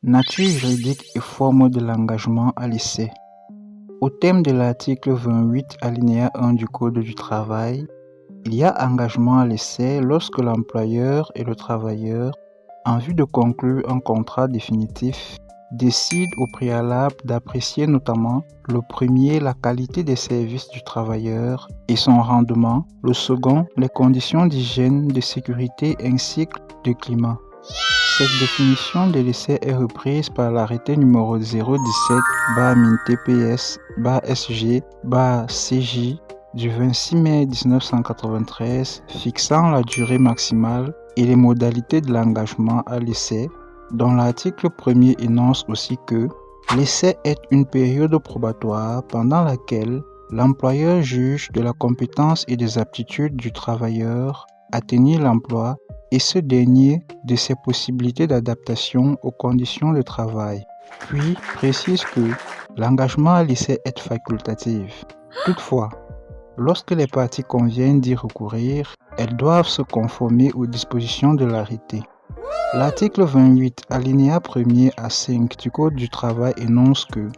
Nature juridique et forme de l'engagement à l'essai. Au terme de l'article 28 alinéa 1 du Code du travail, il y a engagement à l'essai lorsque l'employeur et le travailleur, en vue de conclure un contrat définitif, décident au préalable d'apprécier notamment le premier la qualité des services du travailleur et son rendement, le second les conditions d'hygiène, de sécurité ainsi que de climat. Cette définition de l'essai est reprise par l'arrêté numéro 017-TPS-SG-CJ du 26 mai 1993 fixant la durée maximale et les modalités de l'engagement à l'essai, dont l'article 1er énonce aussi que l'essai est une période probatoire pendant laquelle l'employeur juge de la compétence et des aptitudes du travailleur à tenir l'emploi et ce dernier de ses possibilités d'adaptation aux conditions de travail. Puis précise que l'engagement à l'essai est facultatif. Toutefois, lorsque les parties conviennent d'y recourir, elles doivent se conformer aux dispositions de l'arrêté. L'article 28, alinéa 1er à 5 du Code du travail énonce que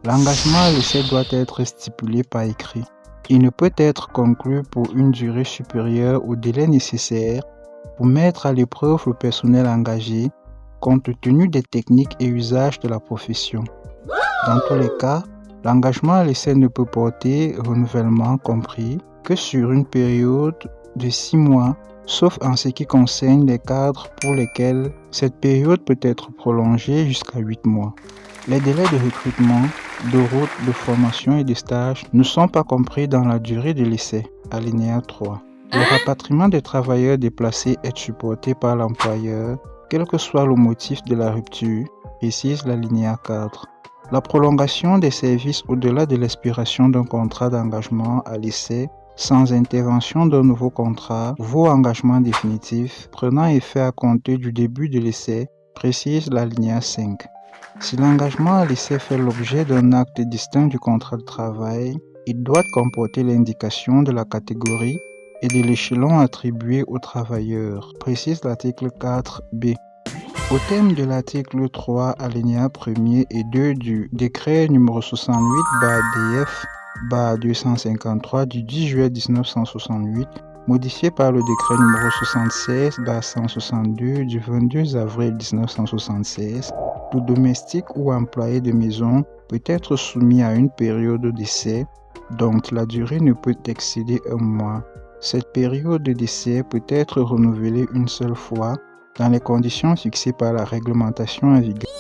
l'engagement à l'essai doit être stipulé par écrit. Il ne peut être conclu pour une durée supérieure au délai nécessaire pour mettre à l'épreuve le personnel engagé compte tenu des techniques et usages de la profession. Dans tous les cas, l'engagement à l'essai ne peut porter renouvellement compris que sur une période de 6 mois, sauf en ce qui concerne les cadres pour lesquels cette période peut être prolongée jusqu'à 8 mois. Les délais de recrutement, de route, de formation et de stage ne sont pas compris dans la durée de l'essai, alinéa 3. Le rapatriement des travailleurs déplacés est supporté par l'employeur, quel que soit le motif de la rupture, précise l'alinéa 4. La prolongation des services au-delà de l'expiration d'un contrat d'engagement à l'essai, sans intervention d'un nouveau contrat, vaut engagement définitif, prenant effet à compter du début de l'essai, précise l'alinéa 5. Si l'engagement à l'essai fait l'objet d'un acte distinct du contrat de travail, il doit comporter l'indication de la catégorie et de l'échelon attribué aux travailleurs, précise l'article 4b. Au terme de l'article 3, alinéa 1er et 2 du décret numéro 68-DF-253 du 10 juillet 1968, modifié par le décret numéro 76-162 du 22 avril 1976, tout domestique ou employé de maison peut être soumis à une période d'essai dont la durée ne peut excéder un mois. Cette période d'essai peut être renouvelée une seule fois dans les conditions fixées par la réglementation en vigueur.